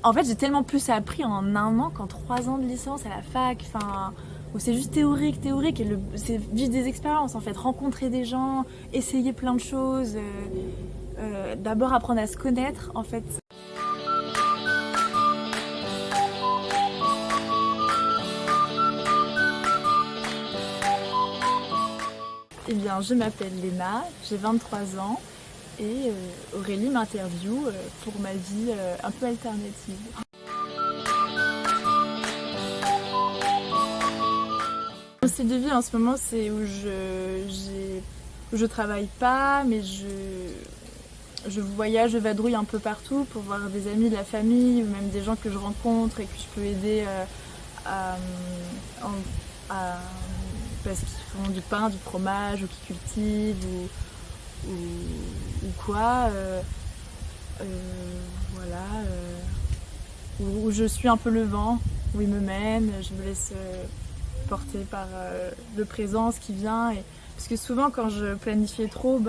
En fait, j'ai tellement plus appris en un an qu'en 3 ans de licence à la fac, enfin, où c'est juste théorique, et c'est vivre des expériences en fait, rencontrer des gens, essayer plein de choses, d'abord apprendre à se connaître en fait. Eh bien, je m'appelle Léna, j'ai 23 ans et Aurélie m'interviewe pour ma vie un peu alternative. Mon style de vie en ce moment, c'est où je travaille pas, mais je voyage, je vadrouille un peu partout pour voir des amis, de la famille ou même des gens que je rencontre et que je peux aider à, à- parce qu'ils font du pain, du fromage ou qui cultivent ou quoi. Voilà. Où je suis un peu le vent, où il me mène, je me laisse porter par le présent, ce qui vient. Parce que souvent quand je planifiais trop,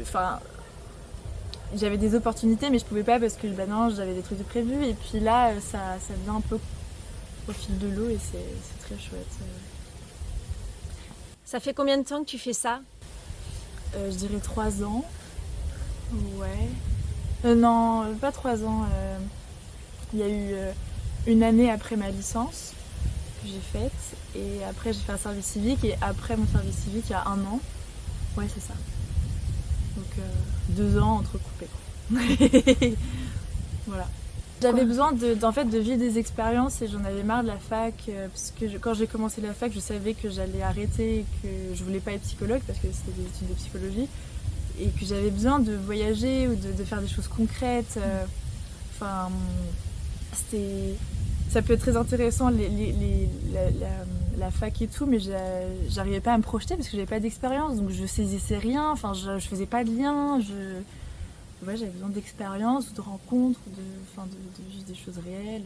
enfin, j'avais des opportunités mais je pouvais pas parce que non, j'avais des trucs de prévus. Et puis là, ça vient un peu au fil de l'eau et c'est très chouette. Ça fait combien de temps que tu fais ça? Je dirais 3 ans. Ouais. Non, pas 3 ans. Il y a eu une année après ma licence que j'ai faite. Et après, j'ai fait un service civique. Et après mon service civique, il y a 1 an. Ouais, c'est ça. Donc 2 ans entrecoupés. Voilà. J'avais besoin en fait, de vivre des expériences et j'en avais marre de la fac. Parce que quand j'ai commencé la fac, je savais que j'allais arrêter et que je voulais pas être psychologue parce que c'était des études de psychologie. Et que j'avais besoin de voyager ou de faire des choses concrètes. Enfin, c'était... Ça peut être très intéressant la fac et tout, mais j'arrivais pas à me projeter parce que j'avais pas d'expérience, donc je saisissais rien, enfin je faisais pas de lien, ouais, j'avais besoin d'expérience ou de rencontres, de vivre des choses réelles,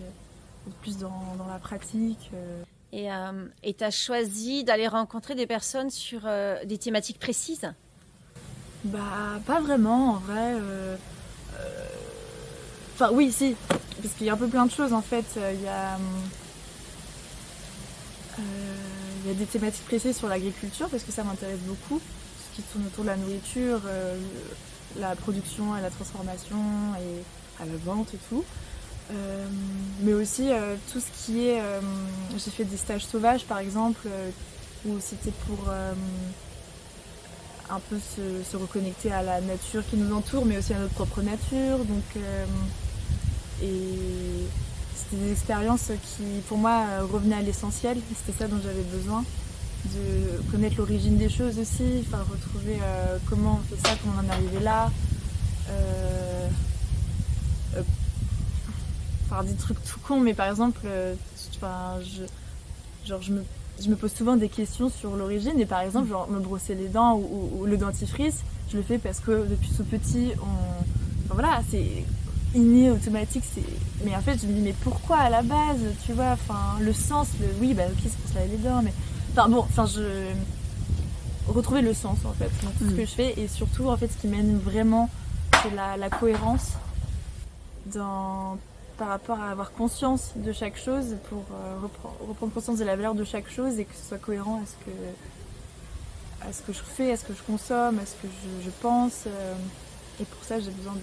plus dans la pratique. Et tu as choisi d'aller rencontrer des personnes sur des thématiques précises? Bah pas vraiment en vrai. Enfin oui si, parce qu'il y a un peu plein de choses en fait. Il y a des thématiques précises sur l'agriculture parce que ça m'intéresse beaucoup. Ce qui tourne autour de la nourriture, la production et la transformation et à la vente et tout. Mais aussi tout ce qui est... j'ai fait des stages sauvages par exemple, où c'était pour un peu se reconnecter à la nature qui nous entoure, mais aussi à notre propre nature. Donc, et c'était des expériences qui, pour moi, revenaient à l'essentiel. C'était ça dont j'avais besoin, de connaître l'origine des choses aussi, enfin retrouver comment on fait ça, comment on en est arrivé là. Enfin, des trucs tout cons, mais par exemple, je me pose souvent des questions sur l'origine. Et par exemple, genre me brosser les dents ou le dentifrice, je le fais parce que depuis tout petit, enfin, voilà, c'est inné, automatique. Mais en fait, je me dis, mais pourquoi à la base, tu vois, enfin, le sens, oui, bah ok, c'est pour se laver les dents, mais. Enfin bon, retrouver le sens en fait dans tout ce que je fais et surtout en fait ce qui mène vraiment c'est la cohérence par rapport à avoir conscience de chaque chose pour reprendre conscience de la valeur de chaque chose et que ce soit cohérent à ce que je fais, à ce que je consomme, à ce que je pense. Et pour ça, j'ai besoin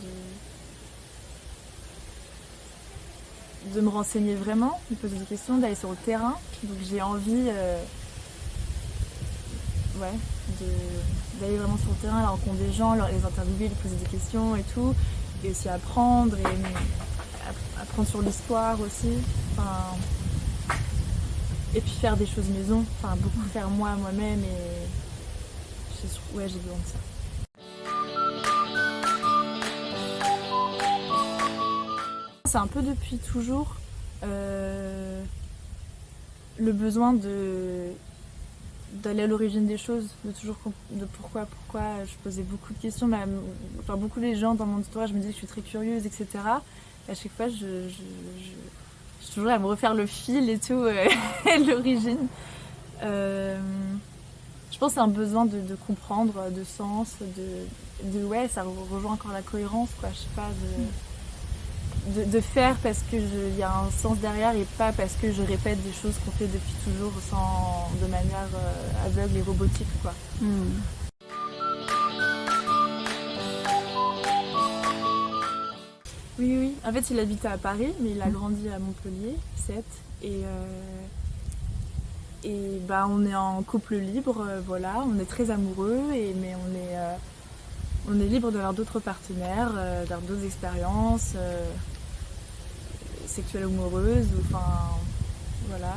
de me renseigner vraiment, de poser des questions, d'aller sur le terrain. Donc j'ai envie d'aller vraiment sur le terrain, à la rencontre des gens, les interviewer, les poser des questions et tout. Et aussi apprendre apprendre sur l'histoire aussi. Enfin, et puis faire des choses maison, enfin beaucoup faire moi-même et ouais, j'ai besoin de ça. C'est un peu depuis toujours le besoin d'aller à l'origine des choses, de pourquoi je posais beaucoup de questions, enfin beaucoup de gens dans mon entourage me disaient que je suis très curieuse, etc. Et à chaque fois, je suis toujours à me refaire le fil et tout, l'origine. Je pense que c'est un besoin de comprendre, de sens, ouais, ça rejoint encore la cohérence, quoi, je sais pas, de faire parce que il y a un sens derrière et pas parce que je répète des choses qu'on fait depuis toujours de manière aveugle et robotique, quoi. Oui, oui. En fait, il habitait à Paris, mais il a grandi à Montpellier, 7. Et bah, on est en couple libre, voilà. On est très amoureux, mais on est libre d'avoir d'autres partenaires, d'avoir d'autres expériences sexuelles ou amoureuses. Enfin, voilà.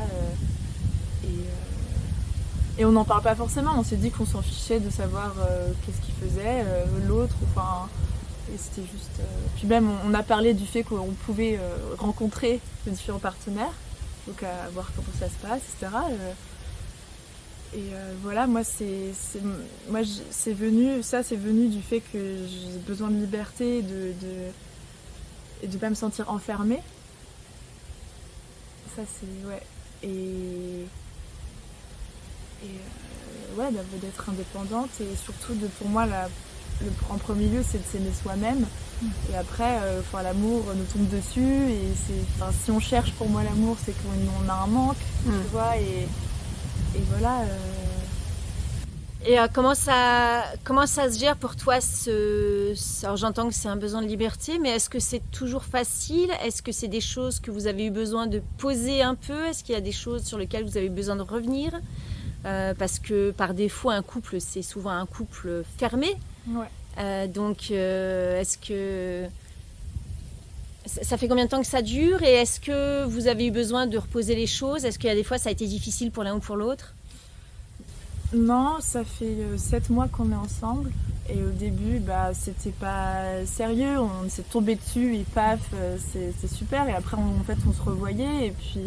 Et on n'en parle pas forcément. On s'est dit qu'on s'en fichait de savoir qu'est-ce qu'il faisait, l'autre. Enfin, et c'était juste. Puis même, on a parlé du fait qu'on pouvait rencontrer de différents partenaires, donc à voir comment ça se passe, etc. Voilà, moi, c'est venu du fait que j'ai besoin de liberté et de pas me sentir enfermée. Ça, c'est. Ouais. Ouais, d'être indépendante et surtout, pour moi, en premier lieu, c'est de s'aimer soi-même. Et après, l'amour nous tombe dessus. Et si on cherche pour moi l'amour, c'est qu'on a un manque, tu vois. Et voilà. Et comment ça se gère pour toi alors j'entends que c'est un besoin de liberté, mais est-ce que c'est toujours facile? Est-ce que c'est des choses que vous avez eu besoin de poser un peu? Est-ce qu'il y a des choses sur lesquelles vous avez besoin de revenir? Parce que par défaut, un couple, c'est souvent un couple fermé. Ouais. Donc, est-ce que ça fait combien de temps que ça dure? Et est-ce que vous avez eu besoin de reposer les choses? Est-ce qu'il y a des fois, ça a été difficile pour l'un ou pour l'autre? Non, ça fait 7 mois qu'on est ensemble. Et au début, c'était pas sérieux. On s'est tombé dessus et paf, c'est super. Et après, on se revoyait. Et puis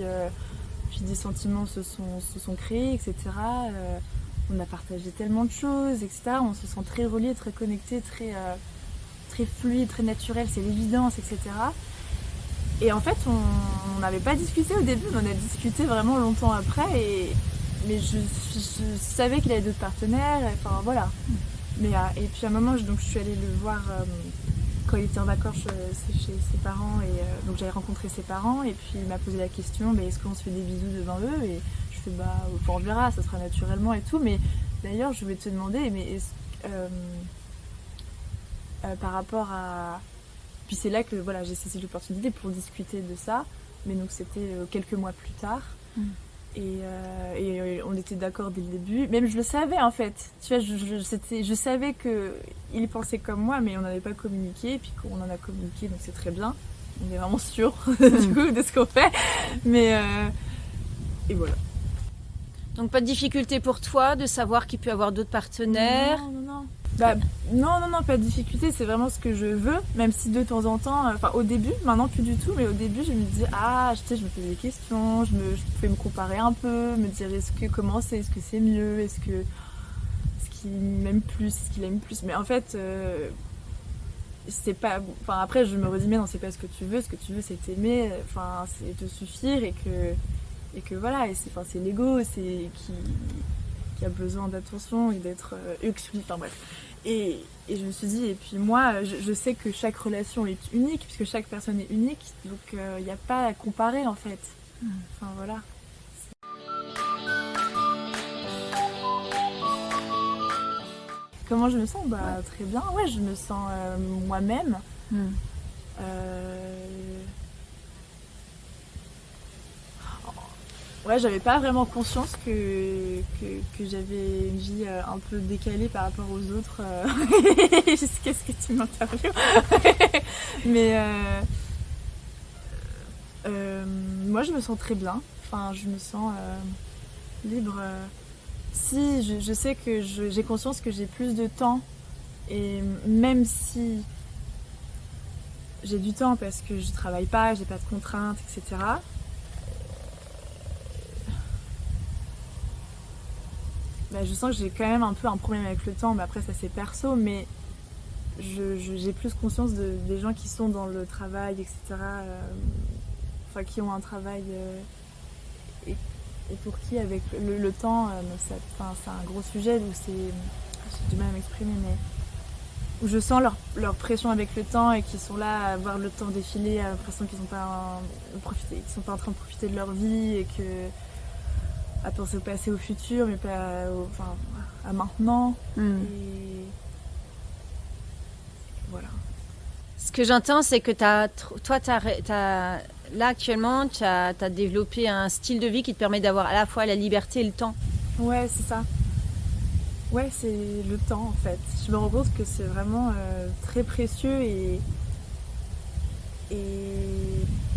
des sentiments se sont créés, etc. On a partagé tellement de choses, etc. On se sent très reliés, très connectés, très fluide, très naturel. C'est l'évidence, etc. Et en fait, on n'avait pas discuté au début, mais on a discuté vraiment longtemps après. Mais je savais qu'il avait d'autres partenaires, enfin voilà. Et puis à un moment, je suis allée le voir quand il était en vacances chez ses parents. Donc j'avais rencontré ses parents et puis il m'a posé la question, est-ce qu'on se fait des bisous devant eux? Et je fais, on verra, ça sera naturellement et tout. Mais d'ailleurs, je voulais te demander, par rapport à... Puis c'est là que voilà, j'ai saisi l'opportunité pour discuter de ça. Mais donc c'était quelques mois plus tard. Et on était d'accord dès le début. Même je le savais en fait. Tu vois, je savais qu'il pensait comme moi, mais on n'avait pas communiqué. Et puis qu'on en a communiqué, donc c'est très bien. On est vraiment sûr du coup de ce qu'on fait. Et voilà. Donc pas de difficulté pour toi de savoir qu'il peut y avoir d'autres partenaires? Non, pas de difficulté, c'est vraiment ce que je veux, même si de temps en temps, au début, maintenant plus du tout, mais au début je me dis, je me posais des questions, je pouvais me comparer un peu, me dire comment c'est, est-ce que c'est mieux, est-ce qu'il m'aime plus, est-ce qu'il aime plus, mais en fait, c'est pas, après je me redis, mais non, c'est pas ce que tu veux c'est t'aimer, c'est te suffire et que voilà, et c'est l'ego, qui a besoin d'attention et d'être exclu, bref. Et je me suis dit, et puis moi, je sais que chaque relation est unique, puisque chaque personne est unique, donc il n'y a pas à comparer en fait. Voilà. Comment je me sens? Très bien, ouais, je me sens moi-même. Ouais, j'avais pas vraiment conscience que j'avais une vie un peu décalée par rapport aux autres jusqu'à ce que tu m'interviewes. Mais moi, je me sens très bien. Je me sens libre. Si, je sais que j'ai conscience que j'ai plus de temps. Et même si j'ai du temps parce que je travaille pas, j'ai pas de contraintes, etc. Je sens que j'ai quand même un peu un problème avec le temps, mais après ça c'est perso, mais j'ai plus conscience des gens qui sont dans le travail, etc. Qui ont un travail et pour qui avec le temps, c'est un gros sujet, donc j'ai du mal à m'exprimer, mais où je sens leur pression avec le temps et qu'ils sont là à voir le temps défiler, à l'impression qu'ils sont pas en train de profiter de leur vie et que à penser au passé, au futur, mais pas à maintenant. Et voilà. Ce que j'entends, c'est que toi, là actuellement, tu as développé un style de vie qui te permet d'avoir à la fois la liberté et le temps. Ouais, c'est ça. Ouais, c'est le temps en fait. Je me rends compte que c'est vraiment très précieux et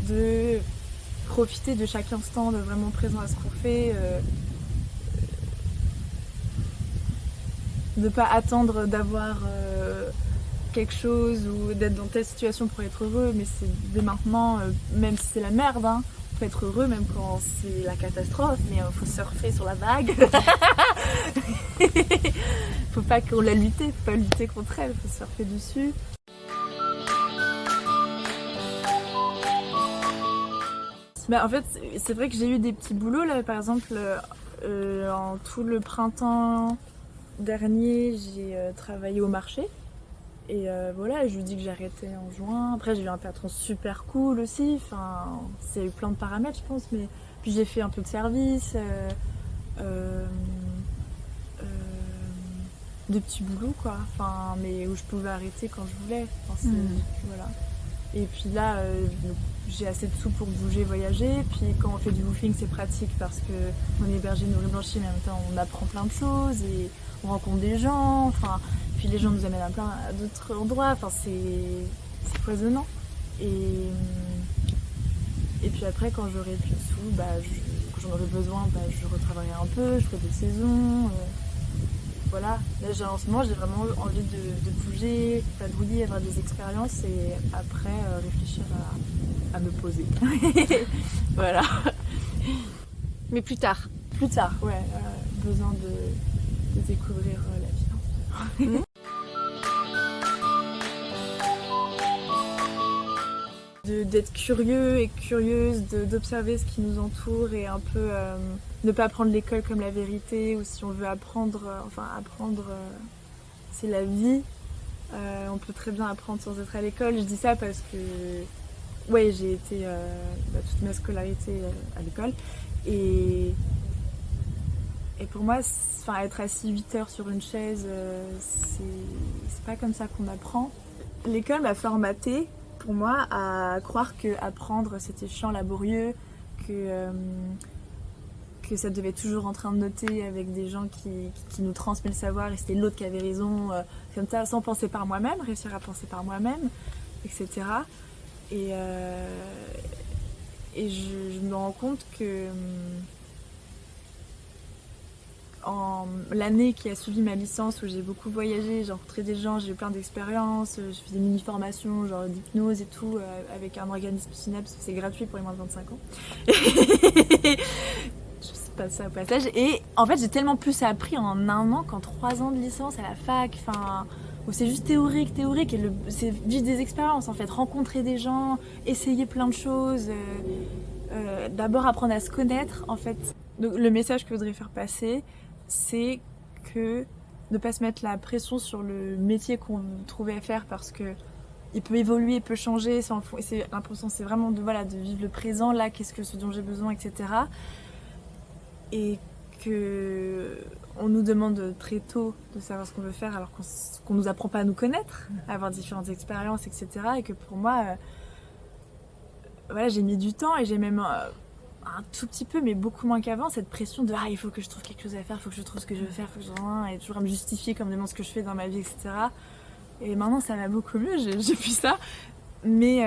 de profiter de chaque instant, de vraiment présent à ce qu'on fait. De pas attendre d'avoir quelque chose ou d'être dans telle situation pour être heureux, mais c'est dès maintenant, même si c'est la merde, hein, on peut être heureux même quand c'est la catastrophe, mais il faut surfer sur la vague. Faut pas qu'on la lutte, faut pas lutter contre elle, faut surfer dessus. Bah, en fait, c'est vrai que j'ai eu des petits boulots là, par exemple, en tout le printemps dernier, j'ai travaillé au marché. Et voilà, je lui dis que j'arrêtais en juin. Après, j'ai eu un patron super cool aussi. Enfin, c'est eu plein de paramètres, je pense. Mais puis j'ai fait un peu de service, de petits boulots, quoi. Enfin, mais où je pouvais arrêter quand je voulais. Enfin, voilà. Et puis là, j'ai assez de sous pour bouger, voyager. Puis quand on fait du woofing, c'est pratique parce que on est hébergé, nourri, blanchi, mais en même temps, on apprend plein de choses et on rencontre des gens. Enfin, puis les gens nous amènent à d'autres endroits. Enfin, c'est foisonnant. Et puis après, quand j'aurai plus de sous, quand j'en aurai besoin, je retravaillerai un peu, je ferai des saisons. Voilà, là en ce moment j'ai vraiment envie de bouger, patrouiller, avoir des expériences et après réfléchir à me poser. Voilà. Mais plus tard. Plus tard, ouais, besoin de découvrir la vie. D'être curieux et curieuse, d'observer ce qui nous entoure et un peu ne pas prendre l'école comme la vérité, ou si on veut apprendre, c'est la vie. On peut très bien apprendre sans être à l'école. Je dis ça parce que ouais, j'ai été toute ma scolarité à l'école et pour moi, être assis 8 heures sur une chaise, c'est pas comme ça qu'on apprend. L'école m'a formatée pour moi à croire que apprendre c'était chiant, laborieux, que ça devait être toujours en train de noter avec des gens qui nous transmettent le savoir et c'était l'autre qui avait raison, comme ça, sans penser par moi-même, réussir à penser par moi-même, etc. Et je me rends compte que en l'année qui a suivi ma licence où j'ai beaucoup voyagé, j'ai rencontré des gens, j'ai eu plein d'expériences, je fais des mini-formations genre d'hypnose et tout avec un organisme Synapse, c'est gratuit pour les moins de 25 ans. Je sais pas ça au passage. Et en fait j'ai tellement plus appris en 1 an qu'en 3 ans de licence à la fac, où c'est juste théorique et c'est vivre des expériences en fait, rencontrer des gens, essayer plein de choses, d'abord apprendre à se connaître en fait. Donc, le message que je voudrais faire passer, c'est que ne pas se mettre la pression sur le métier qu'on trouvait à faire parce que il peut évoluer, il peut changer. C'est l'important, c'est vraiment de vivre le présent, là, ce dont j'ai besoin, etc. Et que on nous demande très tôt de savoir ce qu'on veut faire alors qu'on nous apprend pas à nous connaître, à avoir différentes expériences, etc. Et que pour moi, j'ai mis du temps et j'ai même un tout petit peu, mais beaucoup moins qu'avant, cette pression de il faut que je trouve quelque chose à faire, il faut que je trouve ce que je veux faire, et toujours à me justifier comme demande ce que je fais dans ma vie, etc. Et maintenant ça va beaucoup mieux, j'ai plus ça, mais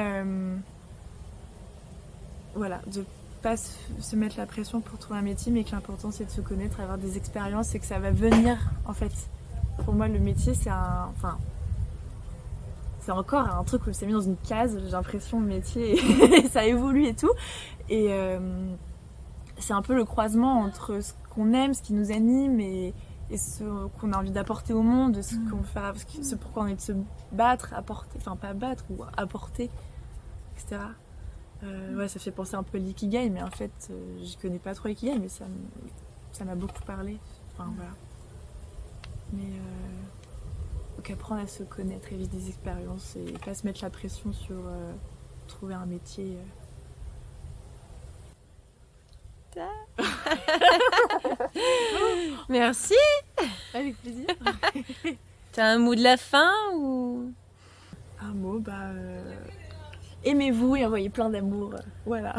de pas se mettre la pression pour trouver un métier, mais que l'important c'est de se connaître, avoir des expériences et que ça va venir en fait. Pour moi le métier c'est c'est encore un truc où c'est mis dans une case, j'ai l'impression, le métier, et ça évolue et tout. Et c'est un peu le croisement entre ce qu'on aime, ce qui nous anime et ce qu'on a envie d'apporter au monde, ce qu'on fait, ce pourquoi on a envie de se battre, apporter, pas battre ou apporter, etc. Ça fait penser un peu à l'ikigai, mais en fait, je connais pas trop l'ikigai, mais ça m'a beaucoup parlé. Voilà. Mais Donc apprendre à se connaître et vivre des expériences et pas se mettre la pression sur trouver un métier. Merci. Avec plaisir. T'as un mot de la fin ou... Un mot, aimez-vous et envoyez plein d'amour. Voilà.